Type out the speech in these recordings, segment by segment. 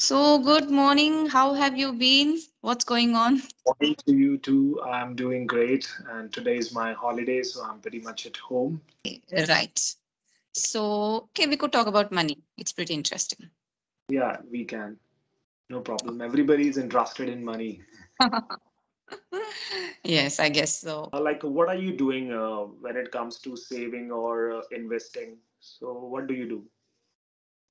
So, good morning. How have you been? What's going on? Morning to you too. I'm doing great, and today is my holiday, so I'm pretty much at home. Right. So, okay, we could talk about money. It's pretty interesting. Yeah, we can. No problem. Everybody is interested in money. Yes, I guess so. What are you doing when it comes to saving or investing? So, what do you do?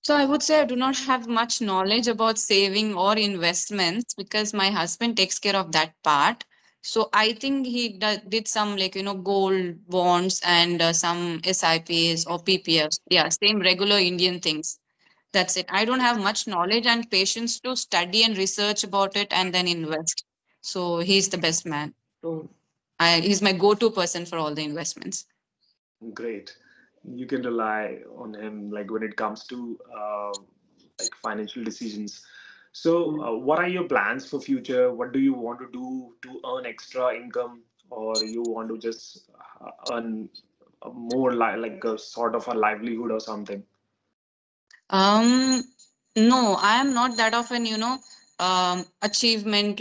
So, I would say I do not have much knowledge about saving or investments because my husband takes care of that part. So, I think he did some gold bonds and some SIPs or PPFs. Yeah, same regular Indian things. That's it. I don't have much knowledge and patience to study and research about it and then invest. So he's the best man. So he's my go-to person for all the investments. Great. You can rely on him, like when it comes to financial decisions. So, Mm. what are your plans for future? What do you want to do to earn extra income, or you want to just earn more like a sort of a livelihood or something? Um, no, I am not that of achievement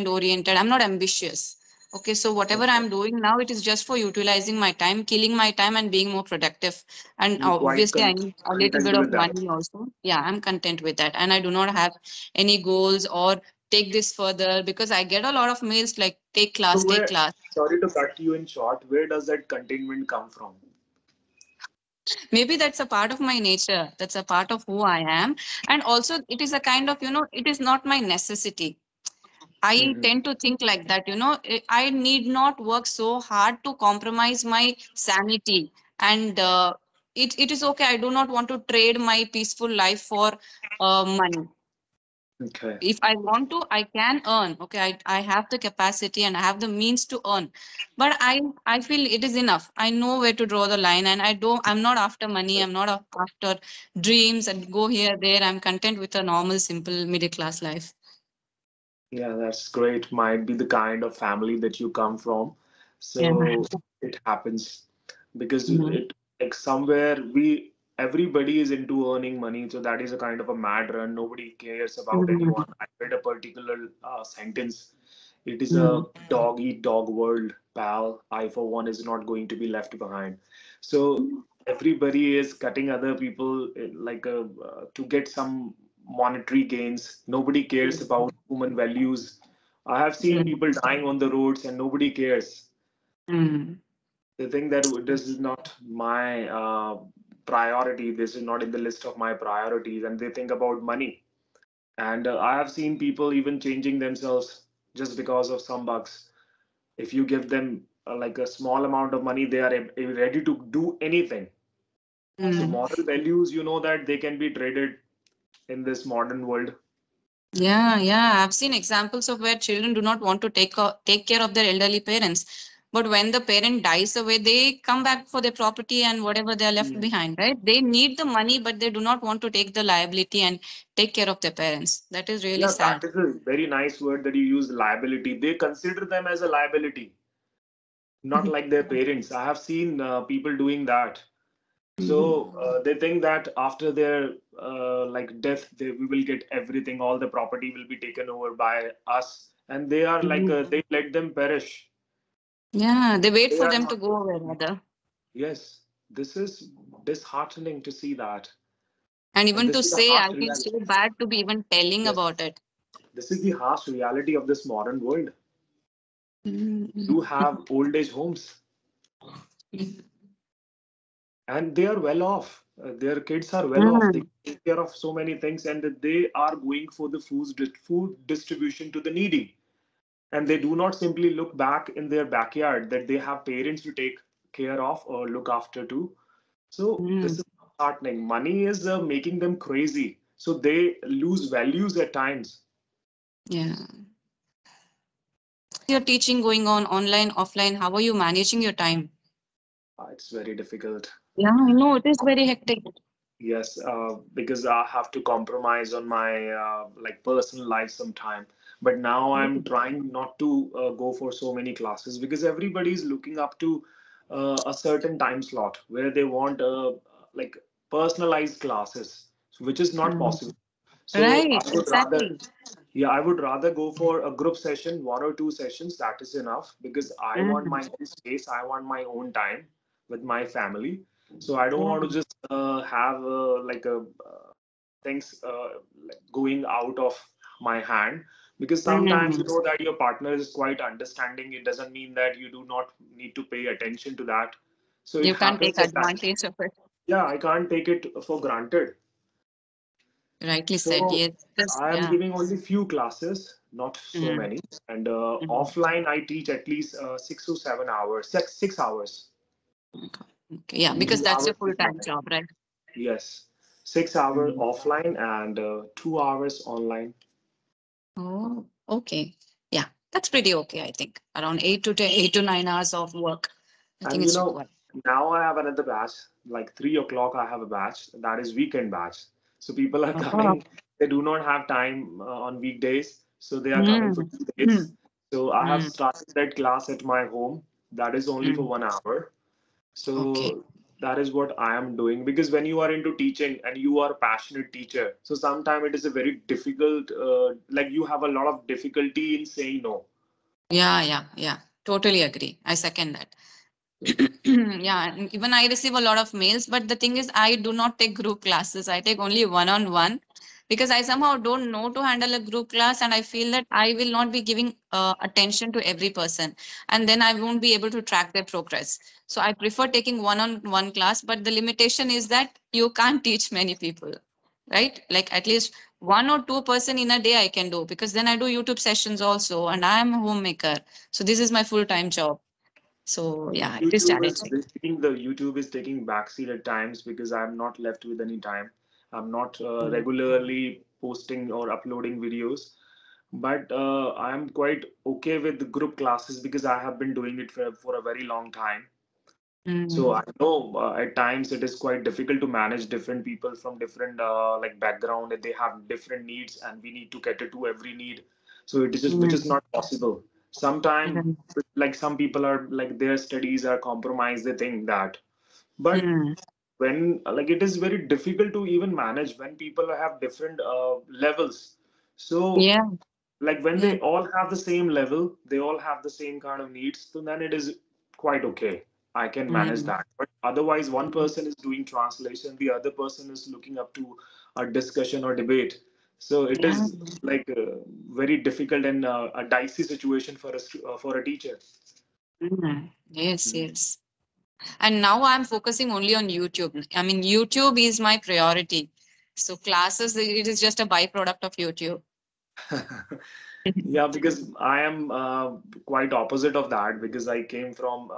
oriented. I'm not ambitious. Okay, so whatever Okay. I'm doing now, it is just for utilizing my time, killing my time, and being more productive. And You're quite obviously, I need a little content bit of with that. money also. Yeah, I'm content with that, and I do not have any goals or take this further because I get a lot of mails like So, take where, class. sorry to cut you in short, where does that contentment come from? Maybe that's a part of my nature. That's a part of who I am, and also it is a kind of it is not my necessity. I Mhm. tend to think like that, I need not work so hard to compromise my sanity. And it is okay. I do not want to trade my peaceful life for money. Okay. If I want to, I can earn. Okay, I have the capacity and I have the means to earn. But I feel it is enough. I know where to draw the line, and I'm not after money. I'm not after dreams and go here, there. I'm content with a normal, simple, middle class life. Yeah, that's great. Might be the kind of family that you come from. Yeah. So it happens because Mhm. it like somewhere we everybody is into earning money. So that is a kind of a mad run. Nobody cares about anyone. I read a particular sentence. It is a Mhm. dog eat dog world, pal. I for one is not going to be left behind. So everybody is cutting other people to get some monetary gains. Nobody cares about human values. I have seen Mhm. people dying on the roads and nobody cares. Mm. They think that this is not my priority. This is not in the list of my priorities, and they think about money. And I have seen people even changing themselves just because of some bucks. If you give them like a small amount of money, they are ready to do anything. So Mm. moral values, you know that they can be traded in this modern world. Yeah, yeah. I've seen examples of where children do not want to take care of their elderly parents. But when the parent dies away, they come back for their property and whatever they are left Mm. behind, right? They need the money, but they do not want to take the liability and take care of their parents. That is really Yeah, that sad. is a very nice word that you use, liability. They consider them as a liability, not like their parents. I have seen people doing that. So Mhm. they think that after their death, we will get everything. All the property will be taken over by us, and they are Mhm. they let them perish. Yeah, they wait They for are them to not. go away, rather. Yes, this is disheartening to see that, And and even this to is the say, harsh I feel reality. so bad to be even telling Yes, about it. this is the harsh reality of this modern world. Mhm. You have old age homes, and they are well off. Their kids are well off. They Mhm. take care of so many things, and they are going for the food distribution to the needy. And they do not simply look back in their backyard that they have parents to take care of or look after too. So this Mhm. is heartening. Money is making them crazy. So they lose values at times. Yeah. Your teaching going on online, offline? How are you managing your time? It's very difficult. Yeah, I know it is very hectic. Yes, because I have to compromise on my personal life sometime. But now I'm trying not to go for so many classes because everybody is looking up to a certain time slot where they want like personalized classes, which is not Mm. possible. So Right, I would rather, exactly. yeah, I would rather go for a group session, 1 or 2 sessions. That is enough because I want Mm, my own space. I want my own time with my family. So I don't yeah. want to just have like a things like going out of my hand, because sometimes you Mm, know that your partner is quite understanding. It doesn't mean that you do not need to pay attention to that. So it you can't take happens at times. advantage of it. Yeah, I can't take it for granted. Rightly said. So Yes. Just, I am yeah. giving only few classes, not so Mm, many. And mm. offline, I teach at least 6 to 7 hours, 6 hours. Okay. Yeah, because that's your 2 hours is full-time mine. job, right? Yes, 6 hours Mm. offline and 2 hours online. Oh, okay. Yeah, that's pretty okay, I think. Around 8 to 9 hours of work, I think And it's required. now I have another batch. Like 3 o'clock, I have a batch that is weekend batch. So people are Oh. coming. They do not have time on weekdays, so they are coming for Mm. 2 days. Mm. So I have Mm. started that class at my home. That is only for Mm. 1 hour. Okay. So that is what I am doing, because when you are into teaching and you are a passionate teacher, so sometimes it is a very difficult, like you have a lot of difficulty in saying no. Yeah, yeah, yeah. Totally agree. I second that. Yeah, and even I receive a lot of mails, but the thing is, I do not take group classes. I take only one-on-one because I somehow don't know to handle a group class, and I feel that I will not be giving attention to every person, and then I won't be able to track their progress. So I prefer taking one-on-one class, but the limitation is that you can't teach many people, right? Like at least 1 or 2 person in a day I can do, because then I do YouTube sessions also, and I am a homemaker. So this is my full-time job. So And yeah, it is challenging. YouTube is taking backseat at times because I'm not left with any time. I'm not Mm. regularly posting or uploading videos, but I'm quite okay with the group classes because I have been doing it for a very long time. So Mm. I know at times it is quite difficult to manage different people from different like background, and they have different needs, and we need to cater to every need. So it is just, which is Mm. not possible. Sometimes, Mm. like some people are like their studies are compromised. They think that, but Mm. when like it is very difficult to even manage when people have different levels. So Yeah, like when yeah. they all have the same level, they all have the same kind of needs, so then it is quite okay. I can manage Mm. that. But otherwise, one person is doing translation, the other person is looking up to a discussion or debate. So it Yeah. is like very difficult and a dicey situation for for a teacher. Mm. Yes, Mm. yes. And now I'm focusing only on YouTube. I mean, YouTube is my priority. So classes, it is just a byproduct of YouTube. Yeah, because I am quite opposite of that, because I came from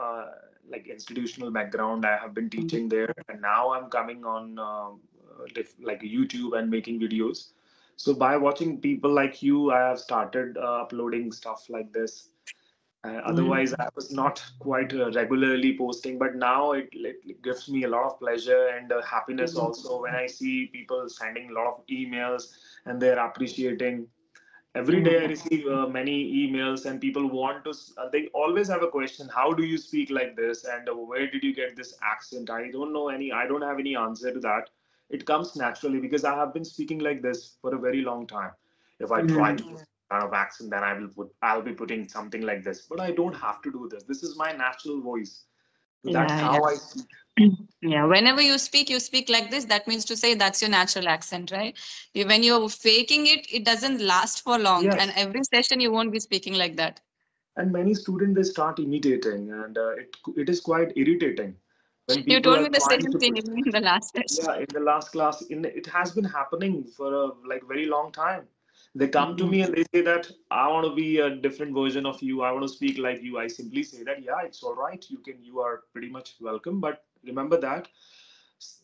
like institutional background. I have been Mm. teaching there, and now I'm coming on like YouTube and making videos. So by watching people like you, I have started uploading stuff like this. Otherwise, Mm. I was not quite regularly posting, but now it gives me a lot of pleasure and happiness Mm. also when I see people sending a lot of emails and they're appreciating. Every day I Mm. receive many emails, and people want to they always have a question: how do you speak like this, and where did you get this accent? I don't have any answer to that. It comes naturally because I have been speaking like this for a very long time. If I try to Mm. put kind of accent, then I'll be putting something like this, but I don't have to do this. This is my natural voice. So that's Yeah, yeah. how I speak. Yeah, whenever you speak like this. That means to say that's your natural accent, right? When you're faking it, it doesn't last for long. And Yes. every session, you won't be speaking like that. And many students, they start imitating, and it is quite irritating when You people told are me the trying same to thing put. in the last test. Yeah, in the last class, in it has been happening for a like very long time. They come to Mm. me and they say that I want to be a different version of you. I want to speak like you. I simply say that, yeah, it's all right. You are pretty much welcome. But remember that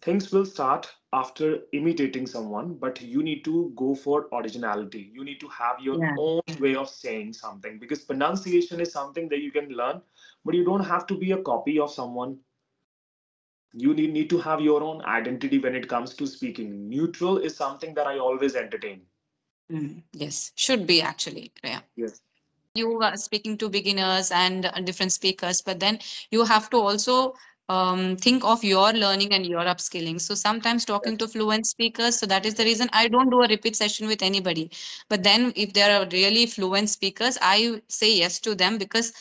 things will start after imitating someone, but you need to go for originality. You need to have your Yeah. own way of saying something, because pronunciation is something that you can learn, but you don't have to be a copy of someone. You need to have your own identity when it comes to speaking. Neutral is something that I always entertain. Mm. Yes, should be actually. Yeah. Yes. You are speaking to beginners and different speakers, but then you have to also think of your learning and your upskilling. So sometimes talking to fluent speakers, so that is the reason I don't do a repeat session with anybody. But then if there are really fluent speakers, I say yes to them, because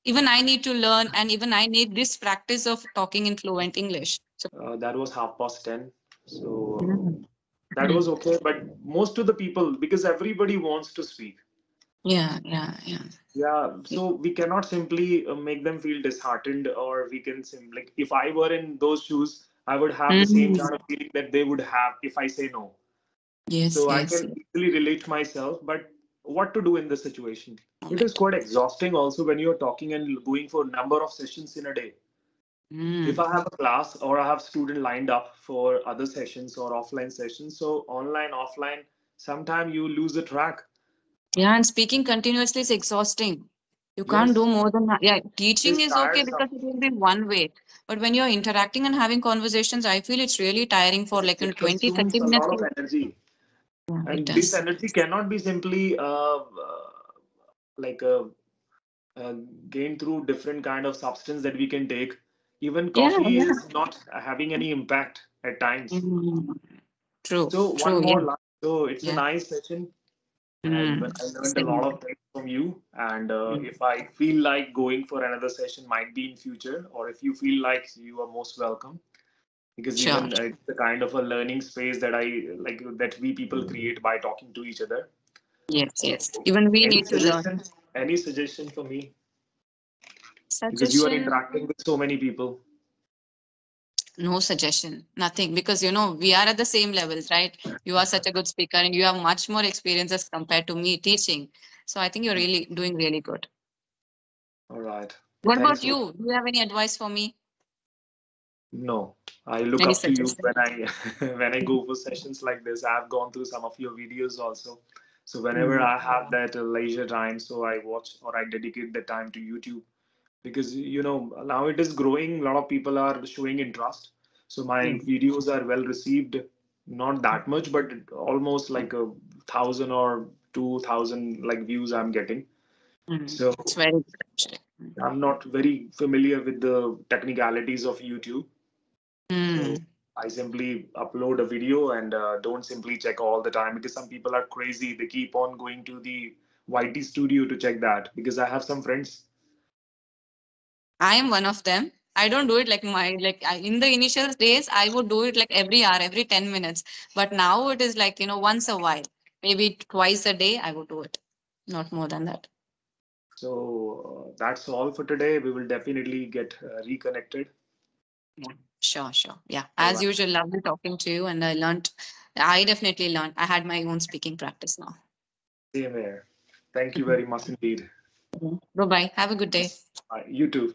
even I need to learn, and even I need this practice of talking in fluent English. So That was 10:30. So Mhm. that Mhm. was okay. But most of the people, because everybody wants to speak. Yeah, yeah, yeah. Yeah, so we cannot simply make them feel disheartened, or we can like if I were in those shoes, I would have the same Mhm. kind of feeling that they would have if I say no. Yes, So I yes, can yes. easily relate myself, but what to do in this situation? It is Moment. quite exhausting also when you're talking and going for a number of sessions in a day. If Mm. I have a class or I have student lined up for other sessions or offline sessions, so online, offline, sometimes you lose the track. Yeah, and speaking continuously is exhausting. You can't do Yes, more than that. Yeah, it teaching is is okay tiresome. because it will be one way. But when you're interacting and having conversations, I feel it's really tiring for like in It 20, consumes 30 a minutes. lot of energy. Yeah, it And this does. energy cannot be simply like uh, gained through different kind of substance that we can take. Even Yeah, coffee yeah. is not having any impact at times. Mm. True, So one true. Yeah, more line. So it's a yeah. nice session, and Mm. I learned a Same. lot of things from you. And Mm. if I feel like going for another session, might be in future, or if you feel like, you are most welcome. Because Sure. even it's the kind of a learning space that I like, that we people create by talking to each other. Yes, So yes. Even we any need to learn. suggestion? Any suggestion for me? Because you are Suggestion? interacting with so many people. No suggestion, nothing, because we are at the same levels, right? You are such a good speaker and you have much more experience as compared to me teaching. So I think you're really doing really good. All right. What Thanks about for. you? Do you have any advice for me? No, I look Any up to you suggestion? when I when I go for sessions like this. I've gone through some of your videos also. So whenever Mm. I have that leisure time, so I watch or I dedicate the time to YouTube, because now it is growing. A lot of people are showing interest. So my Mm. videos are well received. Not that much, but almost like 1,000 or 2,000 like views I'm getting. Mm. So It's very good actually. I'm not very familiar with the technicalities of YouTube. So Mm. I simply upload a video and don't simply check all the time, because some people are crazy. They keep on going to the YT studio to check that, because I have some friends. I am one of them. I don't do it like in the initial days, I would do it like every hour, every 10 minutes. But now it is like, once a while, maybe twice a day, I would do it. Not more than that. So that's all for today. We will definitely get reconnected. Yeah, sure, sure. Yeah. All As right. usual, lovely talking to you. And I definitely learned. I had my own speaking practice now. Same here. Thank you very much indeed. Bye bye. Have a good day. You too.